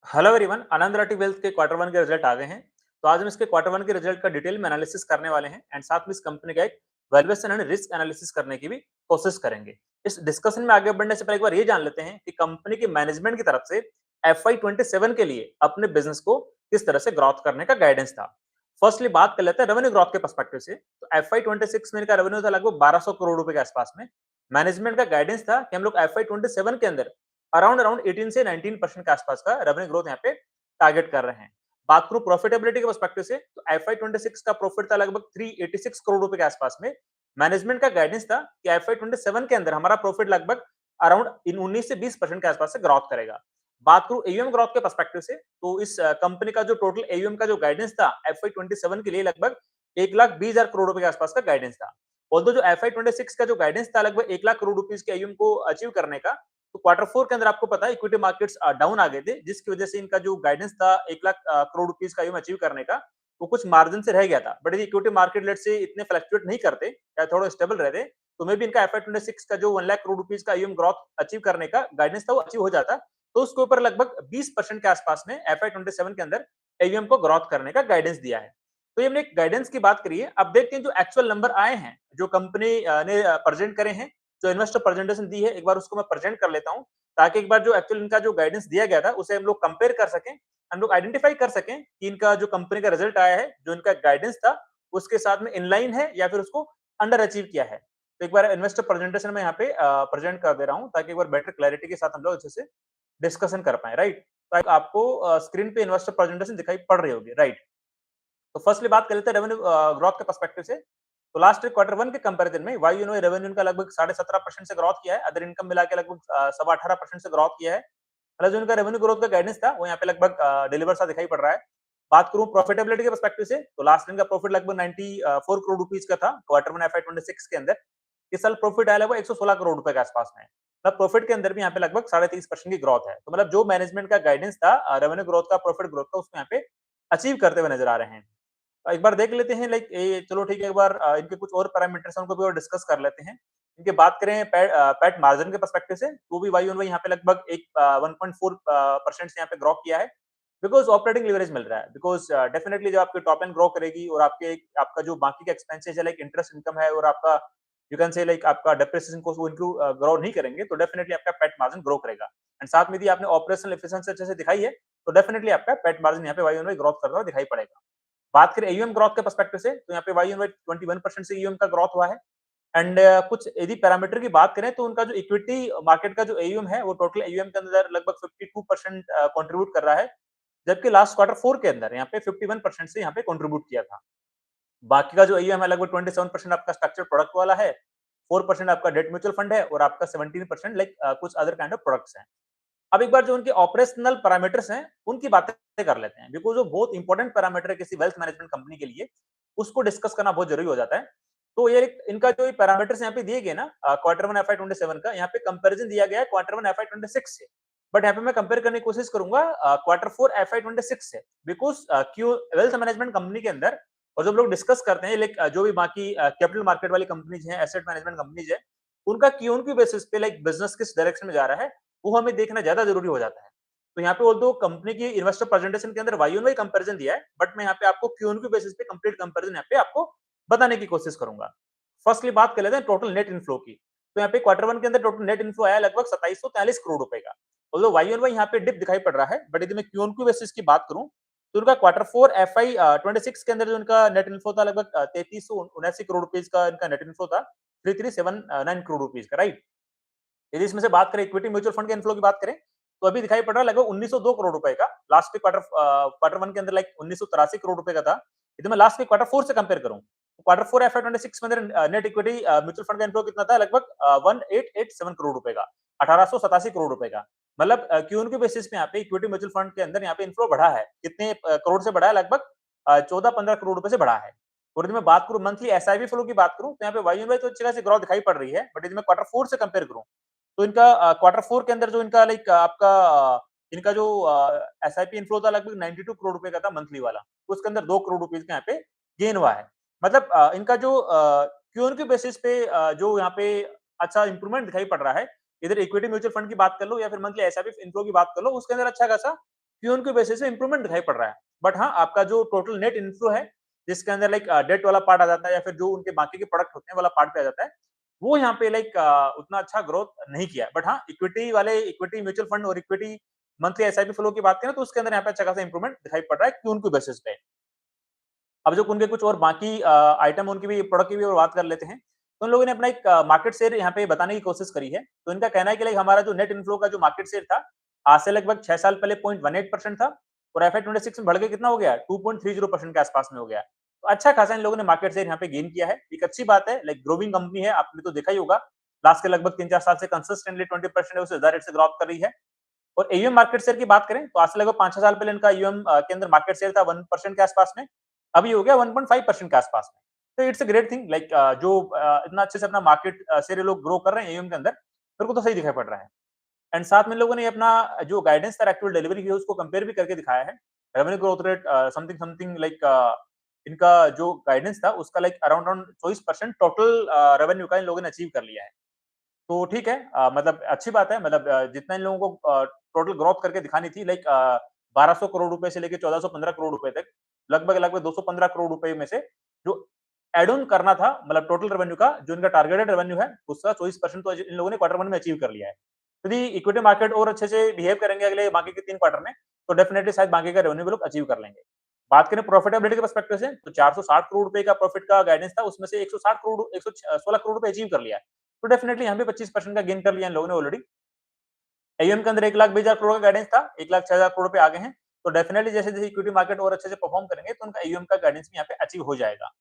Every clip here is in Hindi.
हेलो एवरीवन, आनंद राठी वेल्थ के क्वार्टर वन के रिजल्ट आ गए हैं। तो आज हम इसके क्वार्टर वन के रिजल्ट का डिटेल में एनालिसिस करने वाले हैं एंड साथ में इस कंपनी का एक वैल्यूएशन एंड रिस्क एनालिसिस करने की भी कोशिश करेंगे। इस डिस्कशन में आगे बढ़ने से पहले एक बार ये जान लेते हैं कि कंपनी की मैनेजमेंट की तरफ से FY27 के लिए अपने बिजनेस को किस तरह से ग्रोथ करने का गाइडेंस था। फर्स्टली बात कर लेते हैं रेवेन्यू ग्रोथ के पर्सपेक्टिव से। तो FY26 में इनका रेवेन्यू था लगभग 1200 करोड़ रुपए के आसपास में। मैनेजमेंट का गाइडेंस था कि हम लोग FY27 के अंदर अराउंड अराउंड 18 से 19% के आसपास का रेवेन्यू ग्रोथ यहाँ पे टारगेट कर रहे हैं। बात करूं प्रॉफिटेबिलिटी के पर्सपेक्टिव से तो FY26 का प्रॉफिट था लगभग 386 करोड़ रुपए के आसपास में। मैनेजमेंट का गाइडेंस था कि FY27 के अंदर हमारा प्रॉफिट लगभग अराउंड इन 19 से 20% के आसपास से ग्रोथ करेगा। बात करूं एयूएम ग्रोथ के पर्सपेक्टिव से तो इस कंपनी का जो टोटल एयूएम का जो गाइडेंस था FY27 के लिए लगभग 1,20,000 करोड़ रुपए के आसपास का गाइडेंस था। ऑल्दो जो FY26 का जो गाइडेंस था लगभग 1 लाख करोड़ रुपीस के एयूएम को अचीव करने का, तो क्वार्टर फोर के अंदर आपको पता है इक्विटी मार्केट्स डाउन आ गए थे, जिसकी वजह से इनका जो गाइडेंस था 1 लाख करोड़ रुपीस का एयूएम अचीव करने का, वो कुछ मार्जिन से रह गया था। बट ये इक्विटी मार्केट लेट से इतने फ्लक्चुएट नहीं करते या थोड़ा स्टेबल रहते, तो मे भी इनका FY26 का जो 1 लाख करोड़ रुपीस का एयूएम ग्रोथ अचीव करने का गाइडेंस था वो अचीव हो जाता। तो उसके ऊपर लगभग 20% के आसपास में FY27 के अंदर एयूएम को ग्रोथ करने का गाइडेंस दिया है। तो ये हमने एक गाइडेंस की बात करी है। अब देखते हैं जो एक्चुअल नंबर आए हैं, जो कंपनी ने प्रेजेंट करे हैं, जो इन्वेस्टर प्रेजेंटेशन दी है, एक बार उसको मैं प्रेजेंट कर लेता हूँ, ताकि एक बार जो एक्चुअल इनका जो गाइडेंस दिया गया था उसे हम लोग कंपेयर कर सकें, हम लोग आइडेंटिफाई कर सकें कि इनका जो कंपनी का रिजल्ट आया है, जो इनका गाइडेंस था, उसके साथ में इनलाइन है या फिर उसको अंडर अचीव किया है। तो एक बार इन्वेस्टर प्रेजेंटेशन में यहाँ पे प्रेजेंट कर दे रहा हूँ, ताकि एक बार बेटर क्लैरिटी के साथ हम लोग अच्छे से डिस्कशन कर पाए, राइट। तो आपको स्क्रीन पे इन्वेस्टर प्रेजेंटेशन दिखाई पड़ रही होगी, राइट। तो फर्स्टली बात कर लेते हैं रेवेन्यू ग्रोथ के पर्सपेक्टिव से। तो लास्ट क्वार्टर वन के कंपैरिजन में वाई यूनो रेवेन्यू का लगभग 17.5% से ग्रोथ किया है, अदर इनकम मिला के लगभग 18.5% से ग्रोथ किया है। मतलब जो इनका रेवेन्यू ग्रोथ का गाइडेंस था वो यहाँ पे लगभग डिलीवर सा दिखाई पड़ रहा है। बात करूं प्रॉफिटेबिलिटी के पर्सपेक्टिव से तो लास्ट इनका प्रॉफिट लगभग 94 करोड़ रुपीस का था क्वार्टर वन FY26 के अंदर। इस साल प्रॉफिट आया लगभग 116 करोड़ रुपए के आसपास में। मतलब प्रॉफिट के अंदर भी यहाँ पे लगभग 30.5% की ग्रोथ है। तो मतलब जो मैनेजमेंट का गाइडेंस था रेवेन्यू ग्रोथ का, प्रॉफिट ग्रोथ का, उसको यहाँ पे अचीव करते हुए नजर आ रहे हैं। एक बार देख लेते हैं लाइक ये, चलो ठीक है, एक बार इनके कुछ और पैरामीटर्स हैं उनको भी और डिस्कस कर लेते हैं। इनके बात करें पैट मार्जिन के पर्सपेक्टिव से तो भी वाई ऑन वाई यहाँ पे लगभग एक 1.4% से यहाँ पे ग्रो किया है, बिकॉज ऑपरेटिंग लिवरेज मिल रहा है। बिकॉज डेफिनेटली जब आपकी टॉप लाइन ग्रो करेगी और आपका जो बाकी का एक्सपेंसेस है लाइक इंटरेस्ट इनकम है और आपका यू कैन से लाइक आपका डेप्रिसिएशन कॉस्ट वो इनको ग्रो नहीं करेंगे, तो डेफिनेटली आपका पैट मार्जिन ग्रो करेगा। एंड साथ में यदि आपने ऑपरेशनल एफिशिएंसी अच्छे से दिखाई है, तो डेफिनेटली आपका पैट मार्जिन यहाँ पे वाई ऑन वाई ग्रोथ करता हुआ दिखाई पड़ेगा। बात करें एयूएम ग्रोथ के पर्सपेक्टिव से तो यहाँ पे वाई 21% से एयूएम का ग्रोथ हुआ है। एंड कुछ यदि पैरामीटर की बात करें तो उनका जो इक्विटी मार्केट का जो एयूएम है वो टोटल एयूएम के अंदर लगभग 52% कंट्रीब्यूट कर रहा है, जबकि लास्ट क्वार्टर फोर के अंदर यहाँ पे 51% से यहाँ पे कंट्रीब्यूट किया था। बाकी का जो एयूएम है लगभग 27% आपका स्ट्रक्चर प्रोडक्ट वाला है, 4% आपका डेट म्यूचुअल फंड है और आपका 17% लाइक कुछ अदर काइंड ऑफ प्रोडक्ट्स हैं। अब एक बार जो उनके ऑपरेशनल पैरामीटर्स हैं उनकी बातें कर लेते हैं, बिकॉज वो बहुत इंपॉर्टेंट पैरामीटर है किसी वेल्थ मैनेजमेंट कंपनी के लिए, उसको डिस्कस करना बहुत जरूरी हो जाता है। तो ये इनका जो पैरामीटर्स यहाँ पे दिए गए ना क्वार्टर वन FY27 का, यहाँ पे कंपैरिजन दिया गया है क्वार्टर वन FY26 से। बट यहाँ पे मैं कंपेयर करने की कोशिश करूंगा क्वार्टर फोर FY26 से, बिकॉज क्यों वेल्थ मैनेजमेंट कंपनी के अंदर और जब लोग डिस्कस करते हैं लाइक जो भी बाकी कैपिटल मार्केट वाली कंपनीज हैं, एसेट मैनेजमेंट कंपनीज है, उनका क्यों की बेसिस पे लाइक बिजनेस किस डायरेक्शन में जा रहा है वो हमें देखना ज्यादा जरूरी हो जाता है। तो यहाँ पे ऑल्दो कंपनी की इन्वेस्टर प्रेजेंटेशन के अंदर वाई ऑन वाई कंपैरिजन दिया है, बट मैं यहाँ पे आपको क्यू की बेसिस पे कंप्लीट कंपैरिजन यहाँ पे आपको बताने की कोशिश करूंगा। फर्स्टली बात कर लेते हैं टोटल नेट इनफ्लो की। तो यहाँ पे क्वार्टर वन के अंदर टोटल नेट इनफ्लो आया लगभग 2743 करोड़ रुपए का। ऑल्दो वाई ऑन वाई यहाँ पे डिप दिखाई पड़ रहा है, बट यदि मैं क्यू की बेसिस की बात करूं तो उनका क्वार्टर फोर FY26 के अंदर जो उनका नेट इनफ्लो था लगभग 3379 करोड़ रुपीज का इनका नेट इनफ्लो था, 3379 करोड़ रुपीज का, राइट। यदि इसमें से बात करें इक्विटी म्यूचुअल फंड के इनफ्लो की बात करें तो अभी दिखाई पड़ रहा है लगभग 1902 करोड़ रुपए का। लास्ट के क्वार्टर वन के अंदर लाइक 1983 करोड़ रुपए का था। यदि मैं लास्ट के क्वार्टर फोर से कंपेयर करूं तो क्वार्टर फोर FY26 में अंदर नेट इक्विटी म्यूचुअल फंड का इनफ्लो कितना था, लगभग 1887 करोड़ रुपए का, 1887 करोड़ रुपए का। मतलब क्यों के बेसिस पे यहाँ पे इक्विटी म्यूचुअल फंड के अंदर यहाँ पे इनफ्लो बढ़ा है, कितने करोड़ से बढ़ा है, लगभग 14-15 करोड़ रुपए से बढ़ा है। और यदि मैं बात करूं मंथली एसआईपी फ्लो की बात करूं तो यहाँ पे वाई एन वाई तो अच्छी खासी ग्रोथ दिखाई पड़ रही है, बट यदि मैं क्वार्टर फोर से कंपेयर करूं तो इनका क्वार्टर फोर के अंदर जो इनका लाइक आपका इनका जो एसआईपी इनफ्लो था लगभग 92 करोड़ रुपए का था मंथली वाला, उसके अंदर 2 करोड़ रुपीस का यहाँ पे गेन हुआ है। मतलब इनका जो क्यून के बेसिस पे जो यहाँ पे अच्छा इंप्रूवमेंट दिखाई पड़ रहा है, इधर इक्विटी म्यूचुअल फंड की बात कर लो या फिर मंथली एसआईपी इनफ्लो की बात कर लो, उसके अंदर अच्छा खासा क्यों उनके बेसिस पे इंप्रूवमेंट दिखाई पड़ रहा है। बट हाँ, आपका जो टोटल नेट इन्फ्लो है, जिसके अंदर लाइक डेट वाला पार्ट आ जाता है या फिर जो उनके बाकी के प्रोडक्ट होते हैं वाला पार्ट पे आ जाता है, वो यहाँ पे लाइक उतना अच्छा ग्रोथ नहीं किया। बट हाँ, इक्विटी वाले इक्विटी म्यूचुअल फंड और इक्विटी मंथली एसआईपी फ्लो की बात करें तो उसके अंदर यहाँ पे अच्छा खासा इंप्रूवमेंट दिखाई पड़ रहा है क्यों उनके बेसिस पे। अब जो उनके कुछ और बाकी आइटम उनकी भी प्रोडक्ट की भी बात कर लेते हैं। तो उन लोगों ने अपना एक मार्केट शेयर यहाँ पे बताने की कोशिश करी है। तो इनका कहना है कि लाइक हमारा जो नेट इन्फ्लो का जो मार्केट शेयर था, आज से लगभग 6 साल पहले 0.18% था और एफआई 26 में बढ़ के कितना हो गया? 2.30% के आसपास में हो गया। तो अच्छा खासा इन लोगों ने मार्केट शेयर यहाँ पे गेन किया है। एक अच्छी बात है, लाइक ग्रोइंग कंपनी है, आपने तो देखा ही होगा। लास्ट के लगभग 3-4 साल से कंसिस्टेंटली 20% उससे ज्यादा रेट से ग्रोथ कर रही है। और एयूएम मार्केट शेयर की बात करें तो आज से लगभग 5-6 साल पहले इनका एयूएम के अंदर मार्केट शेयर था 1% के आसपास में, अभी हो गया 1.5% के आसपास में। तो it's a great thing, like जो इतना अच्छे से अपना मार्केट शेयर ये लोग ग्रो कर रहे हैं एयूएम के अंदर, मेरे को तो सही दिखाई पड़ रहा है। एंड साथ में इन लोगों ने अपना जो गाइडेंस था एक्चुअल डिलीवरी की उसको कंपेयर भी करके दिखाया है। Revenue growth rate something something like इनका जो गाइडेंस था उसका like around around 24% total revenue का इन लोगों ने अचीव कर लिया है। तो ठीक है, मतलब अच्छी बात है, मतलब जितना इन लोगों को टोटल ग्रोथ करके दिखानी थी लाइक 1200 करोड़ रुपए से लेके 1415 करोड़ रुपए तक, लगभग 215 करोड़ रुपए में से जो एड ऑन करना था, मतलब टोटल रेवेन्यू का जो इनका टारगेटेड रेवेन्यू है उसका 24% तो इन लोगों ने क्वार्टर वन में अचीव कर लिया है। यदि इक्विटी मार्केट और अच्छे से बिहेव करेंगे अगले बाकी के 3 क्वार्टर में, तो डेफिनिटली शायद बाकी का रेवेन्यू भी लोग अचीव कर लेंगे। बात करें प्रॉफिटेबिलिटी के पर्सपेक्टिव से, तो 460 करोड़ रुपए का प्रॉफिट का गाइडेंस था, उसमें से 160 करोड़ 116 करोड़ रुपए अचीव कर लिया है। तो डेफिनिटली यहाँ पे 25% का गेन कर लिया इन लोगों ने ऑलरेडी। एयूएम के अंदर 1,20,000 करोड़ का गाइडेंस था, 1,06,000 करोड़ पे आ गए हैं। तो डेफिनिटली जैसे-जैसे इक्विटी मार्केट और अच्छे से परफॉर्म करेंगे तो उनका एयूएम का गाइडेंस भी यहाँ पे अचीव हो जाएगा।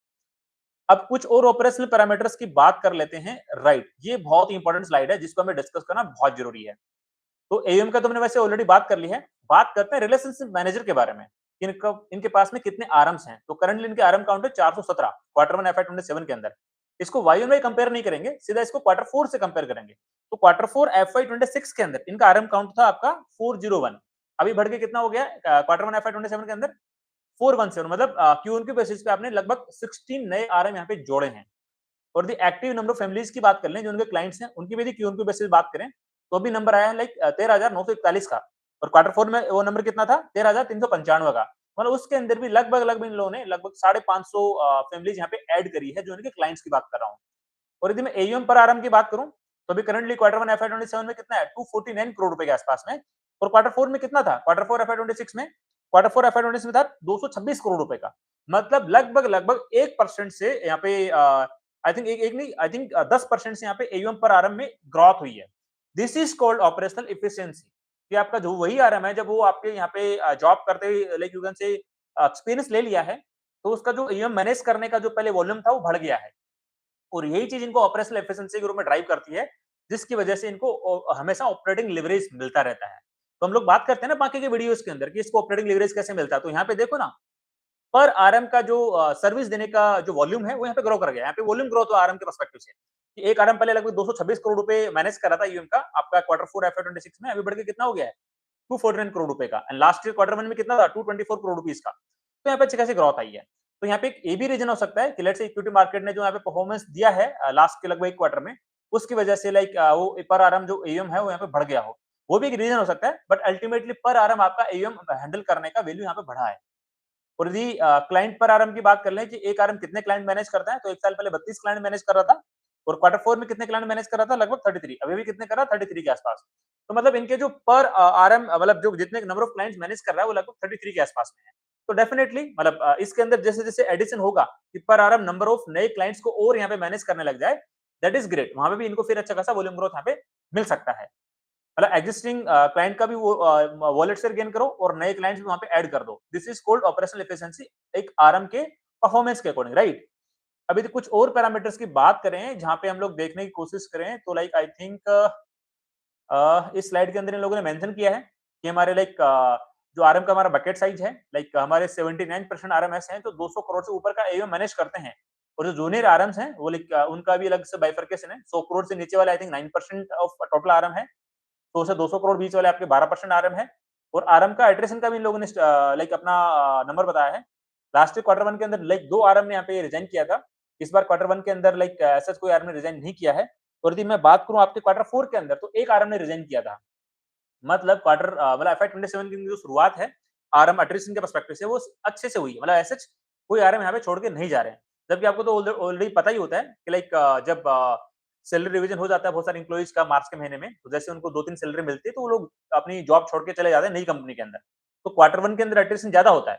अब कुछ और ऑपरेशनल पैरामीटर्स की बात कर लेते हैं। राइट, ये बहुत इंपॉर्टेंट स्लाइड है जिसको हमें डिस्कस करना बहुत जरूरी है। तो एयूएम का तो हमने वैसे ऑलरेडी बात कर ली है। बात करते हैं रिलेशनशिप मैनेजर के बारे में। इनके पास में कितने आरएम्स हैं? तो करंटली इनके आरएम काउंट है 417 क्वार्टर 1 एफआई 27 के अंदर। इसको वाई ऑन वाई कंपेयर नहीं करेंगे, सीधा इसको क्वार्टर 4 से कंपेयर करेंगे। तो क्वार्टर 4 एफआई 26 के अंदर इनका आरएम काउंट था आपका 401, अभी बढ़ के कितना हो गया क्वार्टर 1 एफआई 27 के अंदर 417, मतलब क्यू के बेसिस पे आपने लगभग 16 नए आरएम यहाँ पे जोड़े हैं। और the active number of families की बात कर लें जो उनके क्लाइंट्स हैं, उनकी भी यदि क्यू बेसिस बात करें तो अभी नंबर आया है लाइक 13,941 का। और क्वार्टर 4 में वो नंबर कितना था? 13,395 का। मतलब उसके अंदर भी लगभग इन लोगों ने लगभग 550 फैमिलीज यहाँ पे ऐड करी है, जो उनके क्लाइंट्स की बात कर रहा हूँ। और यदि मैं एयूएम पर आरएम की बात करूं तो अभी करंटली क्वार्टर 1 एफआई 27 में कितना है? 249 करोड़ रुपए के आसपास में। और क्वार्टर 4 में कितना था? क्वार्टर 4 एफआई 26 में, क्वार्टर 4 एफआई 26 में था 226 करोड़ रुपए का। मतलब लगभग 1% से यहाँ पे आई थिंक एक नहीं, आई थिंक 10% से यहाँ पे एयूएम पर आरएम में ग्रोथ हुई है। This is called operational efficiency. कि आपका जो वही आरएम है जब वो आपके यहाँ पे जॉब करते हुए लाइक यू कैन से एक्सपीरियंस ले लिया है, तो उसका जो एयूएम मैनेज करने का जो पहले वॉल्यूम था वो बढ़ गया है। और यही चीज इनको ऑपरेशनल एफिशिएंसी के रूप में ड्राइव करती है, जिसकी वजह से इनको हमेशा ऑपरेटिंग लिवरेज मिलता रहता है। तो हम लोग बात करते हैं ना बाकी के वीडियोस के अंदर कि इसको ऑपरेटिंग लिवरेज कैसे मिलता है, तो यहाँ पे देखो ना, पर आरएम का जो सर्विस देने का जो वॉल्यूम है वो यहाँ पे ग्रो कर गया। यहाँ पे वॉल्यूम ग्रोथ हुआ आरएम के पर्सपेक्टिव से कि एक आरएम पहले लगभग 226 करोड़ रुपए मैनेज कर रहा था यूएम का आपका क्वार्टर 4 एफए 26 में, अभी बढ़ के कितना हो गया है? 249 करोड़ रुपए का। एंड लास्ट ईयर क्वार्टर 1 में कितना था? 224 करोड़ रुपीस का। तो यहाँ पे अच्छी खासी ग्रोथ आई है। तो यहाँ पे एक ये भी रीजन हो सकता है कि लेट्स से इक्विटी मार्केट ने जो यहाँ पे परफॉर्मेंस दिया है लास्ट के लगभग एक क्वार्टर में, उसकी वजह से लाइक वो पर आरएम जो एयूएम है वो यहाँ पे बढ़ गया हो। वो भी एक रीजन हो सकता है, बट अल्टीमेटली पर आरएम आपका एयूएम हैंडल करने का वैल्यू यहाँ पे बढ़ा है। और यदि क्लाइंट पर आरएम की बात कर लें कि एक आरएम कितने क्लाइंट मैनेज करता है, तो एक साल पहले 32 क्लाइंट मैनेज कर रहा था और क्वार्टर 4 में कितने क्लाइंट मैनेज कर रहा था? लगभग 33। अभी भी कितने कर रहा है? 33 के आसपास। तो मतलब इनके जो पर आरएम मतलब जो जितने नंबर ऑफ क्लाइंट्स मैनेज कर रहा है वो लगभग 33 के आसपास में है। तो डेफिनेटली मतलब इसके अंदर जैसे-जैसे एडिशन होगा कि पर आरएम नंबर ऑफ नए क्लाइंट्स को और यहाँ पे मैनेज करने लग जाए, दैट इज ग्रेट। वहां पे भी इनको फिर अच्छा खासा वॉल्यूम ग्रोथ यहाँ पे मिल सकता है। मतलब एग्जिस्टिंग क्लाइंट का भी वो वॉलेट शेयर गेन करो और नए क्लाइंट्स भी वहां पे ऐड कर दो। This is called operational efficiency, एक आरएम के परफॉर्मेंस के अकॉर्डिंग, राइट। अभी तो कुछ और पैरामीटर्स की बात करें जहां पे हम लोग देखने की कोशिश करें तो लाइक आई थिंक इस स्लाइड के अंदर इन लोगों ने मेंशन किया है कि हमारे लाइक जो आरएम का हमारा बकेट साइज है, लाइक हमारे 79% आरएमएस हैं जो 200 करोड़ से ऊपर का एयूएम मैनेज करते हैं। और जो जूनियर आरएम्स हैं वो लाइक उनका भी अलग से बाइफरकेशन है। 100 करोड़ से नीचे वाले I think 9% of total RM है, 100 से 200 करोड़ बीच वाले आपके 12% आरएम है। और आरएम का अट्रिशन का भी इन लोगों ने लाइक अपना नंबर बताया है। लास्ट क्वार्टर 1 के अंदर लाइक 2 आरएम ने यहाँ पे रिजाइन किया था। इस बार क्वार्टर 1 के अंदर लाइक ऐसा कोई आरएम ने रिजाइन नहीं किया है। और यदि मैं बात करूं आपके क्वार्टर 4 के अंदर तो एक आरएम ने रिजाइन किया था। मतलब मतलब FY 27 की जो शुरुआत है, आरएम अट्रिशन के पर्सपेक्टिव से वो अच्छे से हुई है। मतलब एज़ सच कोई आरएम यहाँ पे छोड़ के नहीं जा रहे हैं। जबकि आपको तो ऑलरेडी पता ही होता है कि लाइक जब सैलरी रिवीजन हो जाता है बहुत सारे एम्प्लॉइज़ का मार्च के महीने में, तो जैसे उनको 2-3 सैलरी मिलती है, तो वो लोग अपनी जॉब छोड़ के चले जाते हैं नई कंपनी के अंदर। तो क्वार्टर 1 के अंदर अट्रिशन ज़्यादा होता है।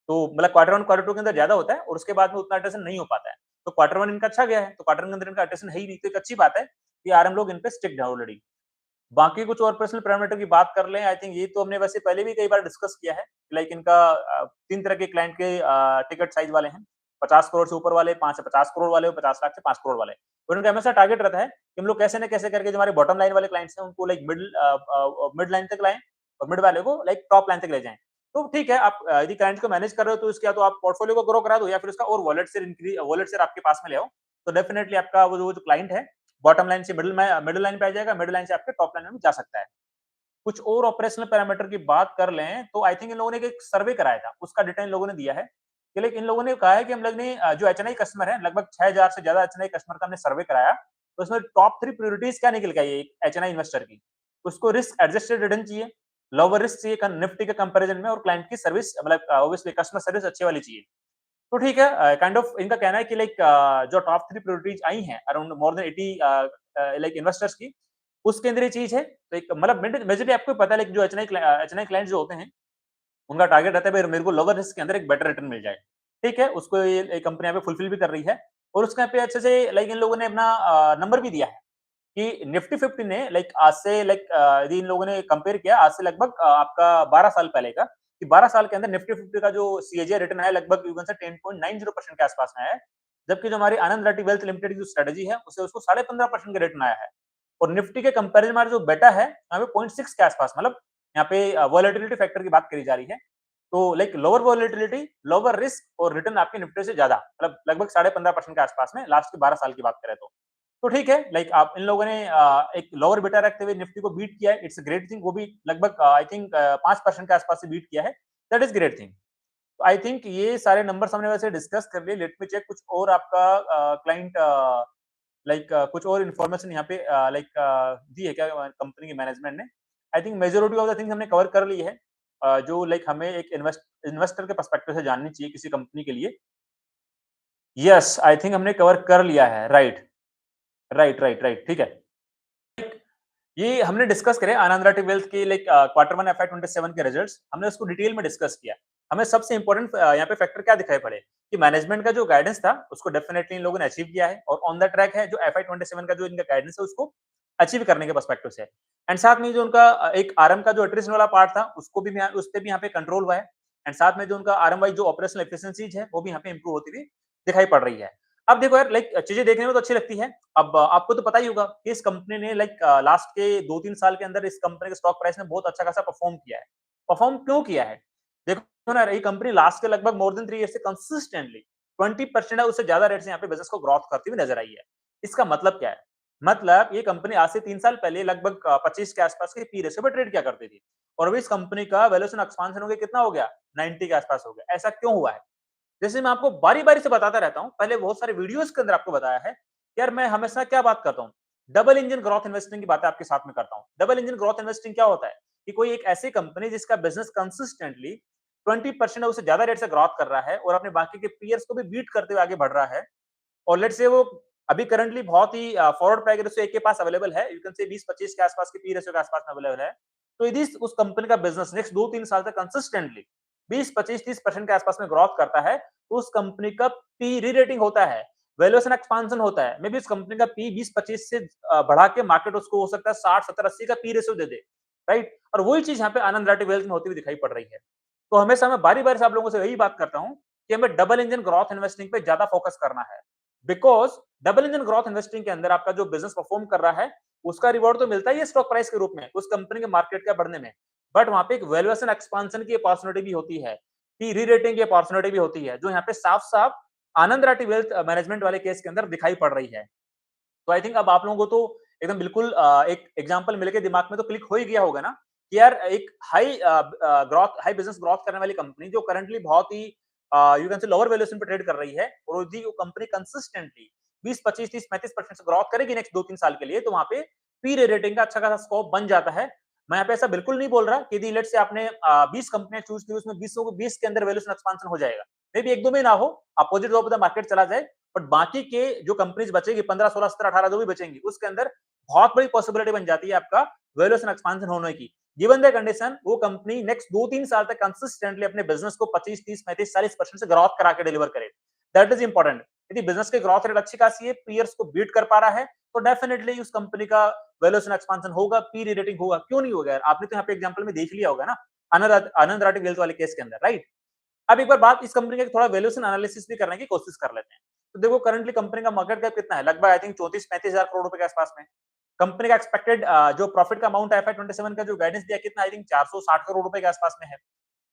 तो मतलब क्वार्टर 1, क्वार्टर 2 के अंदर ज़्यादा होता है और उसके बाद में उतना अट्रिशन नहीं हो पाता है। तो क्वार्टर 1 इनका अच्छा गया है, तो क्वार्टर 1 के अंदर इनका अट्रिशन है ही नहीं, तो एक अच्छी बात है कि आरएम लोग इन पे स्टिक्ड है ऑलरेडी। बाकी कुछ और पर्सनल पैरामीटर की बात कर लें, आई थिंक ये तो हमने वैसे पहले भी कई बार डिस्कस किया है। लाइक इनका 3 तरह के क्लाइंट के टिकट साइज़ वाले हैं। 50 करोड़ से ऊपर वाले, 5 से 50 करोड़ वाले और 50 लाख से 5 करोड़ वाले। और उनका हमेशा टारगेट रहता है कि हम लोग कैसे न कैसे करके जो हमारे बॉटम लाइन वाले क्लाइंट्स हैं उनको लाइक मिड लाइन तक लाएँ और मिड वाले को लाइक टॉप लाइन तक ले जाएँ। तो ठीक है, आप यदि क्लाइंट को मैनेज कर रहे हो तो इसके या तो आप पोर्टफोलियो को ग्रो करा दो या फिर उसका और वॉलेट शेयर आपके पास में ले आओ। तो डेफिनिटली आपका वो जो क्लाइंट है, बॉटम लाइन से मिडल लाइन पे आ जाएगा, मिडल लाइन से आपके टॉप लाइन में जा सकता है। कुछ और ऑपरेशनल पैरामीटर की बात कर लें तो आई थिंक इन लोगों ने एक सर्वे कराया था, उसका डेटा इन लोगों ने दिया है कि लाइक इन लोगों ने कहा है कि हम लोग ने जो एचएनआई कस्टमर है, लगभग 6000 से ज्यादा एचएनआई कस्टमर का हमने सर्वे कराया, तो उसमें टॉप 3 प्रायोरिटीज क्या निकल के आई है एक एचएनआई इन्वेस्टर की। उसको रिस्क एडजस्टेड रिटर्न चाहिए, लोअर रिस्क चाहिए निफ्टी के कंपैरिजन में और क्लाइंट की सर्विस मतलब ऑब्वियसली कस्टमर सर्विस अच्छी वाली चाहिए। तो ठीक है, काइंड ऑफ इनका कहना है कि लाइक जो टॉप 3 प्रायोरिटीज आई हैं around more than 80 like investors की, उसके अंदर ये चीज़ है। तो एक मतलब मेजरली आपको पता है लाइक जो एचएनआई क्लाइंट्स जो होते हैं, उनका टारगेट रहता है भाई मेरे को लोअर रिस्क के अंदर एक बेटर रिटर्न मिल जाए। ठीक है, उसको ये कंपनी यहाँ पे फुलफिल भी कर रही है और उसके यहाँ पे अच्छे से लाइक इन लोगों ने अपना नंबर भी दिया है कि निफ्टी 50 ने लाइक आज से लाइक यदि इन लोगों ने कंपेयर किया आज से लगभग आपका 12 साल पहले का, कि 12 साल के अंदर निफ्टी 50 का जो सीएजी रिटर्न है लगभग यू कैन से 10.90% के आसपास में है। जबकि जो हमारी आनंद राठी वेल्थ लिमिटेड की जो स्ट्रेटजी है, उससे उसको 15.5% का रिटर्न आया है। और निफ्टी के कंपैरिजन में हमारा जो बेटा है, यहाँ पे 0.6 के आसपास मतलब यहाँ पे वोलेटिलिटी फैक्टर की बात करी जा रही है। तो like lower volatility, lower risk और रिटर्न आपके निफ्टी से ज्यादा मतलब लगभग 15.5% के आसपास में लास्ट के 12 साल की बात करें तो। तो ठीक है, लाइक आप इन लोगों ने एक लोअर बीटा रखते हुए निफ्टी को बीट किया है, इट्स अ ग्रेट थिंग। वो भी लगभग आई थिंक 5% के आसपास से बीट किया है, दैट इज ग्रेट थिंग। तो आई थिंक ये सारे नंबर्स हमने वैसे डिस्कस कर लिए। लेट मी चेक कुछ और आपका क्लाइंट लाइक कुछ और इन्फॉर्मेशन यहाँ पे लाइक दी है क्या कंपनी के मैनेजमेंट ने। I think majority of the things हमने कवर कर ली है जो लाइक हमें एक इन्वेस्टर के पर्सपेक्टिव से जाननी चाहिए किसी कंपनी के लिए। यस, आई थिंक हमने कवर कर लिया है। राइट, राइट, राइट, राइट, ठीक है। ये हमने डिस्कस करे आनंद राठी वेल्थ के लाइक क्वार्टर 1 एफआई 27 के रिजल्ट्स हमने उसको डिटेल में डिस्कस किया। हमें सबसे इंपॉर्टेंट यहाँ पे फैक्टर क्या दिखाई पड़े कि मैनेजमेंट का जो गाइडेंस था उसको डेफिनेटली इन लोगों ने अचीव किया है और ऑन द ट्रैक है जो एफआई 27 का जो इनका गाइडेंस है उसको अचीव करने के पर्सपेक्टिव से। एंड साथ में जो उनका एक आरएम का जो अट्रिशन वाला पार्ट था उसको भी उस पे भी यहाँ पे कंट्रोल हुआ है। एंड साथ में जो उनका आरएम वाइज जो ऑपरेशनल एफिशिएंसीज है वो भी यहाँ पे इंप्रूव होती हुई दिखाई पड़ रही है। अब देखो यार लाइक चीजें देखने में तो अच्छी लगती है। अब आपको तो पता ही होगा कि इस कंपनी ने लाइक लास्ट के 2-3 साल के अंदर इस कंपनी के स्टॉक प्राइस ने बहुत अच्छा खासा परफॉर्म किया है। परफॉर्म क्यों किया है? देखो ना, ये कंपनी लास्ट के लगभग मोर देन 3 ईयर से कंसिस्टेंटली 20% है उससे ज्यादा रेट से यहाँ पे बिजनेस को ग्रोथ करती हुई नजर आई है। इसका मतलब क्या है? मतलब ये कंपनी आज से 3 साल पहले लगभग 25 के आसपास के पी रेशियो पे ट्रेड किया करती थी और अभी इस कंपनी का वैल्यूएशन एक्सपांशन हो गया कितना हो गया? 90 के आसपास हो गया। ऐसा क्यों हुआ है? जैसे मैं आपको बारी-बारी से बताता रहता हूँ, पहले बहुत सारे वीडियोज़ के अंदर आपको बताया है, यार मैं हमेशा क्या बात करता हूँ, डबल इंजन ग्रोथ इन्वेस्टिंग की बातें आपके साथ में करता हूँ। डबल इंजन ग्रोथ इन्वेस्टिंग क्या होता है? कि कोई एक ऐसी कंपनी जिसका बिज़नेस कंसिस्टेंटली 20% या उससे ज्यादा रेट से ग्रोथ कर रहा है और अपने बाकी के पीयर्स को भी बीट करते हुए आगे बढ़ रहा है और लेट्स से वो अभी करंटली बहुत ही फॉरवर्ड प्राइस रेशियो एक के पास अवेलेबल है, यू कैन से 20-25 के आसपास के पी रेशियो के आसपास में अवेलेबल है। तो यदि उस कंपनी का बिज़नेस नेक्स्ट 2-3 साल तक कंसिस्टेंटली 20, 25, 30% के आसपास में ग्रोथ करता है, तो उस कंपनी का पी री-रेटिंग होता है, वैल्यूएशन एक्सपांशन होता है। मे बी उस कंपनी का पी 20-25 से बढ़ा के मार्केट उसको हो सकता है 60, 70, 80 का पी रेशियो दे दे, राइट? और वही चीज़ यहाँ पे आनंद राठी वेल्थ में होती हुई दिखाई पड़ रही है। तो हमेशा मैं बारी-बारी से आप लोगों से यही बात करता हूँ कि हमें डबल इंजन ग्रोथ इन्वेस्टिंग पे ज्यादा फोकस करना है। Because double engine growth investing के अंदर आपका जो बिज़नेस परफॉर्म कर रहा है, उसका रिवॉर्ड तो मिलता ही है स्टॉक प्राइस के रूप में, उस कंपनी के मार्केट कैप बढ़ने में। बट वहाँ पे एक वैल्यूएशन एक्सपांशन की अपॉर्चुनिटी भी होती है, कि री-रेटिंग की अपॉर्चुनिटी भी होती है, जो यहाँ पे साफ-साफ आनंद राठी वेल्थ मैनेजमेंट वाले केस के अंदर दिखाई पड़ रही है। तो आई थिंक अब आप लोगों को तो एकदम बिल्कुल एक एग्जांपल मिल के दिमाग में तो क्लिक हो ही गया होगा ना कि यार एक हाई बिजनेस ग्रोथ करने वाली कंपनी जो करंटली बहुत ही you can say lower valuation पे ट्रेड कर रही है और यदि वो कंपनी कंसिस्टेंटली 20, 25, 30, 35% से ग्रोथ करेगी नेक्स्ट 2-3 साल के लिए तो वहां पे पी रेटिंग का अच्छा खासा स्कोप बन जाता है मैं यहाँ पे ऐसा बिल्कुल नहीं बोल रहा कि यदि लेट्स से आपने 20 कंपनियां चूज की, उसमें 20 को 20 के अंदर वैल्यूएशन एक्सपेंशन हो जाएगा, मे बी एक दो में ना हो, अपोजिट ऑफ द मार्केट चला जाए, बट बाकी के जो कंपनीज बचेगी 15 16 17 18 जो भी बचेंगी, उसके अंदर बहुत बड़ी पॉसिबिलिटी बन जाती है आपका वैल्यूएशन एक्सपेंशन होने की। गिवन द कंडीशन वो कंपनी नेक्स्ट 2-3 साल तक कंसिस्टेंटली अपने बिजनेस को 25 30 35 40% से ग्रोथ करा के डिलीवर करे। That is important. यदि बिजनेस की ग्रोथ रेट अच्छी खासी है, पीयर्स को बीट कर पा रहा है, तो डेफिनेटली उस कंपनी का वैल्यूएशन एक्सपेंशन होगा, पी रेटिंग होगा, क्यों नहीं होगा यार? आपने तो यहाँ पे एग्जांपल में देख लिया होगा ना, आनंद राठी वेल्थ वाले केस के अंदर, राइट? अब एक बार बात इस कंपनी का थोड़ा वैल्यूएशन एनालिसिस भी करने की कोशिश कर लेते हैं। तो देखो करंटली कंपनी का मार्केट कैप कितना है? लगभग आई थिंक 34-35 हजार करोड़ रुपए के आसपास में। कंपनी का एक्सपेक्टेड जो प्रॉफिट का अमाउंट है FY 27 का जो गाइडेंस दिया कितना आई थिंक 460 करोड़ रुपए के आसपास में है।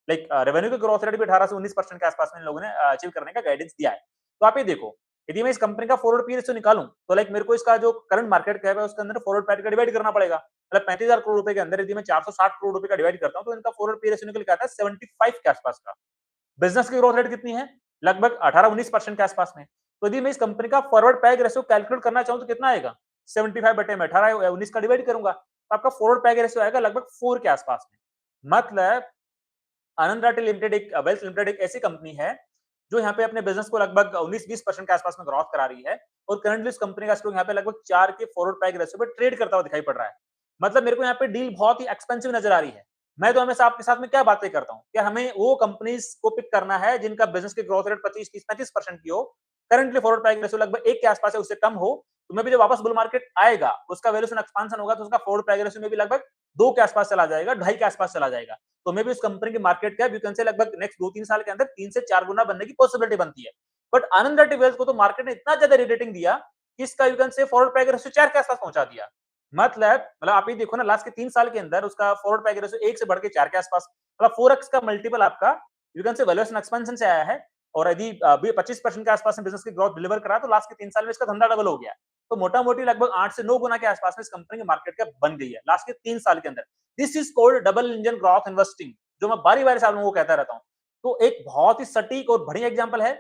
लाइक रेवेन्यू की ग्रोथ रेट भी 18 से 19% के आसपास में इन लोगों ने अचीव करने का गाइडेंस दिया है। तो आप ये देखो, यदि मैं इस कंपनी का फॉरवर्ड पी रेशियो निकालूं, तो लाइक मेरे को इसका जो करंट मार्केट कैप है उसके अंदर फॉरवर्ड पैट का डिवाइड करना पड़ेगा। मतलब 35,000 करोड़ रुपए के अंदर यदि मैं 460 करोड़ रुपए का डिवाइड करता हूं, तो इनका फॉरवर्ड पी रेशियो निकल के आता है 75 के आसपास का। बिजनेस की ग्रोथ रेट कितनी है? लगभग 18-19% के आसपास में। तो यदि मैं इस कंपनी का फॉरवर्ड पैग रेशियो कैलकुलेट करना चाहूं तो कितना आएगा? 75 बटे में 18 या 19 का डिवाइड करूंगा, तो आपका फॉरवर्ड पैग रेशियो आएगा लगभग 4 के आसपास में। मतलब आनंद राठी लिमिटेड एक वेल्थ लिमिटेड एक ऐसी कंपनी है जो यहाँ पे अपने बिजनेस को लगभग 19-20% के आसपास में ग्रोथ करा रही है, और करंटली इस कंपनी का स्टॉक यहाँ पे लगभग 4 के फॉरवर्ड पैग रेशियो पे ट्रेड करता हुआ दिखाई पड़ रहा है। मतलब मेरे को यहाँ पे डील बहुत ही एक्सपेंसिव नजर आ रही है। मैं तो हमेशा आपके साथ में क्या बातें करता हूँ कि हमें वो कंपनीज को पिक करना है जिनका बिजनेस की ग्रोथ रेट 25-30-35% की हो, करंटली फॉरवर्ड पैग रेशियो लगभग 1 के आसपास है, उससे कम हो, तो मैं भी जब वापस बुल मार्केट आएगा, उसका वैल्यूएशन एक्सपेंशन होगा, तो उसका फॉरवर्ड पैग रेशियो में भी लगभग 2 के आसपास चला जाएगा, 2.5 के आसपास चला जाएगा। तो मे बी उस कंपनी की मार्केट कैप यू कैन से लगभग नेक्स्ट 2-3 साल के अंदर 3 से 4 गुना बनने की पॉसिबिलिटी बनती है। बट आनंद राठी वेल्थ को तो मार्केट ने इतना ज्यादा रेटिंग दिया कि इसका यू कैन से फॉरवर्ड पैग रेशियो 4 के आसपास पहुंचा दिया। मतलब आप ये देखो ना, लास्ट के 3 साल के अंदर उसका फॉरवर्ड पैग रेशियो 1 से बढ़ के 4 के आसपास, मतलब 4x का मल्टीपल आपका यू कैन से वैल्यूएशन एक्सपेंशन से आया है। और यदि 25% के आसपास में बिजनेस की ग्रोथ डिलीवर करा, तो लास्ट के 3 साल में इसका धंधा डबल हो गया। तो मोटा-मोटी लगभग 8 से 9 गुना के आसपास में इस कंपनी की मार्केट कैप बन गई है लास्ट के 3 साल के अंदर। This is called double engine growth investing, जो मैं बारी-बारी से आप लोगों को कहता रहता हूँ। तो एक बहुत ही सटीक और बढ़िया एग्जांपल है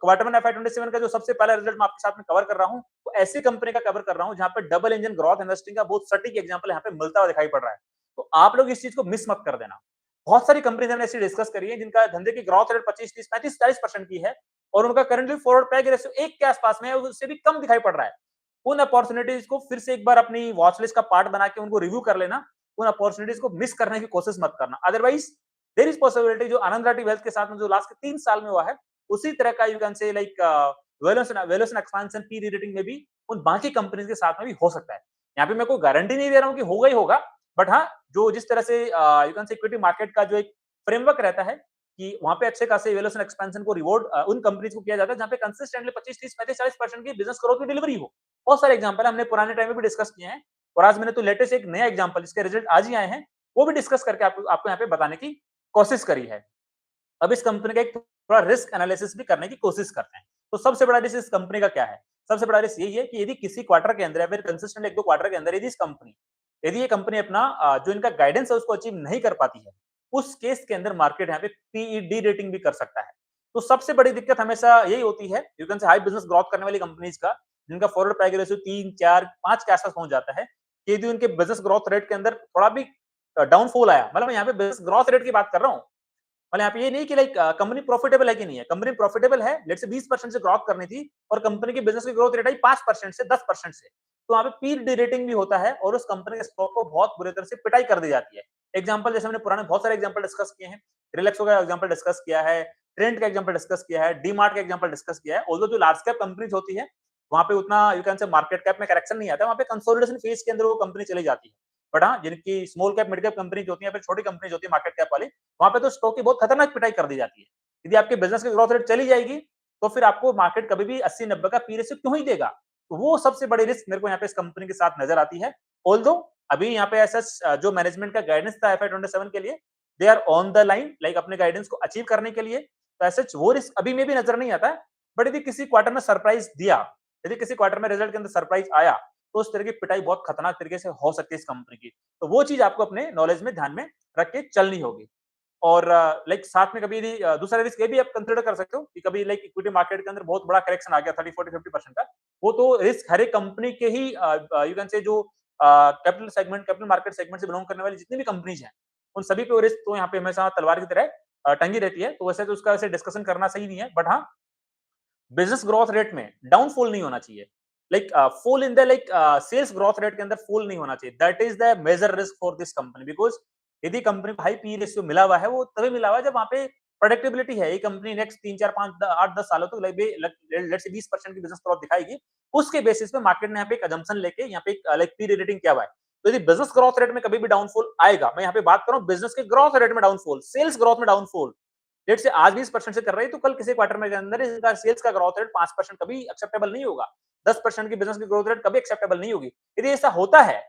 क्वार्टर वन FY 27 का जो सबसे पहला रिजल्ट मैं आपके साथ में कवर कर रहा हूँ, तो ऐसी कंपनी का कवर कर रहा हूँ जहाँ पे डबल इंजन ग्रोथ इन्वेस्टिंग का बहुत सटीक एग्जांपल यहाँ पे मिलता हुआ दिखाई पड़ रहा है। तो आप लोग इस चीज को मिस मत कर देना। बहुत सारी कंपनीज हमने ऐसी डिस्कस करी है जिनका धंधे की ग्रोथ रेट 25-30-35-40% की है, और उनका करंटली फॉरवर्ड पैग रेशियो 1 के आसपास में है, उससे भी कम दिखाई पड़ रहा है। उन अपॉर्चुनिटीज को फिर से एक बार अपनी वॉच लिस्ट का पार्ट बना के उनको रिव्यू कर लेना। उन अपॉर्चुनिटीज को मिस करने की कोशिश मत करना। अदरवाइज देयर इज पॉसिबिलिटी जो आनंद राठी वेल्थ के साथ में जो लास्ट के 3 साल में हुआ है, उसी तरह का यू कैन से like valuation expansion P rating में भी उन बाकी कंपनीज के साथ में भी हो सकता है। यहाँ पे मैं कोई गारंटी नहीं दे रहा हूँ कि होगा ही होगा, बट हाँ, जो जिस तरह से यू कैन से इक्विटी मार्केट का जो एक फ्रेमवर्क रहता है कि वहां पे अच्छे खासे वैल्यूएशन एक्सपेंशन को रिवॉर्ड उन कंपनीज को किया जाता है जहां पे कंसिस्टेंटली 25-30-35-40% की बिजनेस ग्रोथ की डिलीवरी हो। बहुत सारे एग्जांपल हमने पुराने टाइम में भी डिस्कस किए हैं, और आज मैंने तो लेटेस्ट एक नया एग्जांपल इसके रिजल्ट आज ही आए हैं, वो भी डिस्कस करके आपको यहाँ पे बताने की कोशिश करी है। अब इस कंपनी का एक थोड़ा रिस्क एनालिसिस भी करने की कोशिश करते हैं। तो सबसे बड़ा रिस्क इस कंपनी का क्या है? सबसे बड़ा रिस्क यही है कि यदि किसी क्वार्टर के अंदर या फिर कंसिस्टेंट 1-2 क्वार्टर के अंदर यदि ये कंपनी अपना जो इनका गाइडेंस है उसको अचीव नहीं कर पाती है, उस केस के अंदर मार्केट यहाँ पे पीई रेटिंग भी कर सकता है। तो सबसे बड़ी दिक्कत हमेशा यही होती है, यू कैन से हाई बिजनेस ग्रोथ करने वाली कंपनीज का, जिनका फॉरवर्ड पैग रेशियो 3, 4, 5 के आसपास पहुंच जाता है, कि यदि उनके बिजनेस ग्रोथ रेट के अंदर थोड़ा भी डाउनफॉल आया, मतलब मैं यहाँ पे बिजनेस ग्रोथ रेट की बात कर रहा हूँ, मतलब यहाँ पे ये नहीं कि लाइक कंपनी प्रॉफिटेबल है कि नहीं है, कंपनी प्रॉफिटेबल है, लेट्स से 20% से ग्रोथ करनी थी और कंपनी की बिजनेस की ग्रोथ रेट आई 5% से 10% से, तो वहाँ पे पी डी-रेटिंग भी होता है और उस कंपनी के स्टॉक को बहुत बुरी तरह से पिटाई कर दी जाती है। एग्जांपल जैसे हमने पुराने बहुत सारे एग्जांपल डिस्कस किए हैं, रिलैक्सो का एग्जांपल डिस्कस किया है, ट्रेंड का एग्जांपल डिस्कस किया है, डी-मार्ट का एग्जांपल डिस्कस किया है। ऑल्दो जो लार्ज कैप कंपनीज होती है, वहाँ पे उतना यू कैन से मार्केट कैप में करेक्शन नहीं आता है, वहाँ पे कंसोलिडेशन फेज के अंदर वो कंपनी चली जाती है। बट हाँ, जिनकी small cap, mid cap companies होती है, फिर छोटी कंपनीज होती है मार्केट कैप वाली, वहां पे तो स्टॉक की बहुत खतरनाक पिटाई कर दी जाती है। यदि आपके बिजनेस की ग्रोथ रेट चली जाएगी, तो फिर आपको मार्केट कभी भी 80-90 का पी रेशियो क्यों ही देगा? तो वो सबसे बड़ी रिस्क मेरे को यहाँ पे इस कंपनी के साथ नजर आती है। ऑल्दो अभी यहाँ पे ऐसा जो मैनेजमेंट का गाइडेंस था FY 27 के लिए, they are on the line, like अपने गाइडेंस को अचीव करने के लिए, तो ऐसा वो रिस्क अभी में भी नजर नहीं आता है। बट यदि किसी क्वार्टर में सरप्राइज दिया, यदि किसी क्वार्टर में रिजल्ट के अंदर सरप्राइज आया, तो उस तरह की पिटाई बहुत खतरनाक तरीके से हो सकती है इस कंपनी की। तो वो चीज आपको अपने नॉलेज में ध्यान में रख के चलनी होगी। और लाइक साथ में कभी यदि दूसरा रिस्क ये भी आप कंसीडर कर सकते हो कि कभी लाइक इक्विटी मार्केट के अंदर बहुत बड़ा करेक्शन आ गया 30, 40, 50% का, वो तो रिस्क हर एक कंपनी के ही यू कैन से जो capital segment, capital market segment से बिलोंग करने वाली जितनी भी कंपनीज हैं, उन सभी पे रिस्क तो यहाँ पे हमेशा तलवार की तरह टंगी रहती है। तो वैसे तो उसका वैसे डिस्कशन करना सही नहीं है, बट हाँ, बिजनेस ग्रोथ रेट में डाउनफॉल नहीं होना चाहिए। Like fall in the like sales growth rate के अंदर फॉल नहीं होना चाहिए। That is the major risk for this company, because यदि कंपनी को हाई पी रेशियो मिला हुआ है, वो तभी मिला हुआ है जब वहाँ पे प्रेडिक्टेबिलिटी है। ये कंपनी नेक्स्ट 3, 4, 5, 8, 10 सालों तक लेट्स से 20% की बिजनेस ग्रोथ दिखाएगी। उसके बेसिस पे मार्केट ने यहाँ पे एक असम्पशन लेके यहाँ पे एक लाइक पी रेटिंग किया हुआ है। तो यदि बिजनेस ग्रोथ रेट में कभी भी डाउनफॉल आएगा, मैं यहाँ पे बात कर रहा हूँ बिजनेस के ग्रोथ रेट में डाउनफॉल, सेल्स ग्रोथ में डाउनफॉल, लेट्स से आज 20% से कर रही है, तो कल किसी क्वार्टर में के अंदर इसका सेल्स का ग्रोथ रेट 5% कभी एक्सेप्टेबल नहीं होगा। 10% की बिजनेस की ग्रोथ रेट कभी एक्सेप्टेबल नहीं होगी। यदि ऐसा होता है,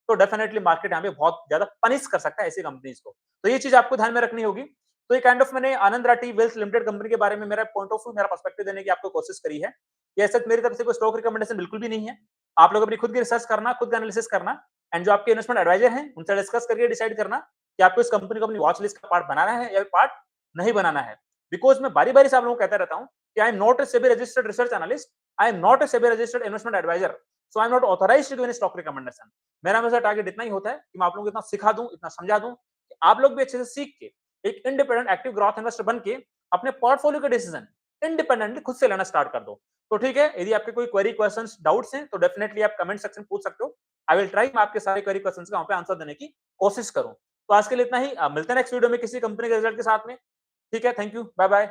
तो डेफिनेटली मार्केट यहाँ पे बहुत ज्यादा पनिश कर सकता है ऐसी कंपनीज को। तो ये चीज आपको ध्यान में रखनी होगी। तो ये काइंड ऑफ मैंने आनंद राठी वेल्थ लिमिटेड कंपनी के बारे में मेरा पॉइंट ऑफ व्यू, मेरा पर्सपेक्टिव देने की आपको कोशिश करी है। ये ऐसा मेरी तरफ से कोई स्टॉक रिकमेंडेशन बिल्कुल भी नहीं है। आप लोग अपनी खुद की रिसर्च करना, खुद का एनालिसिस करना, एंड जो आपके इन्वेस्टमेंट एडवाइजर हैं उनसे डिस्कस करके डिसाइड करना कि आपको इस कंपनी को अपनी वॉच लिस्ट का पार्ट बनाना है या पार्ट नहीं बनाना है। बिकॉज मैं बारी-बारी से आप लोगों को कहता रहता हूँ कि I am not a SEBI registered research analyst, I am not a SEBI registered investment adviser, so I am not authorised to give any stock recommendation. मेरा हमेशा टारगेट इतना ही होता है कि मैं आप लोगों को इतना सिखा दूं, इतना समझा दूं कि आप लोग भी अच्छे से सीख के एक इंडिपेंडेंट एक्टिव ग्रोथ इन्वेस्टर बन के अपने पोर्टफोलियो के डिसीजन इंडिपेंडेंटली खुद से लेना स्टार्ट कर दो। तो ठीक है, यदि आपके कोई क्वेरी, क्वेश्चंस, डाउट्स हैं तो डेफिनेटली आप कमेंट सेक्शन पूछ सकते हो। आई विल ट्राई, मैं आपके सारे क्वेरी क्वेश्चंस का वहां पे आंसर देने की कोशिश करूं। तो आज के लिए इतना ही। मिलते हैं नेक्स्ट वीडियो में किसी कंपनी के रिजल्ट के साथ में। ठीक है, थैंक यू, बाय बाय।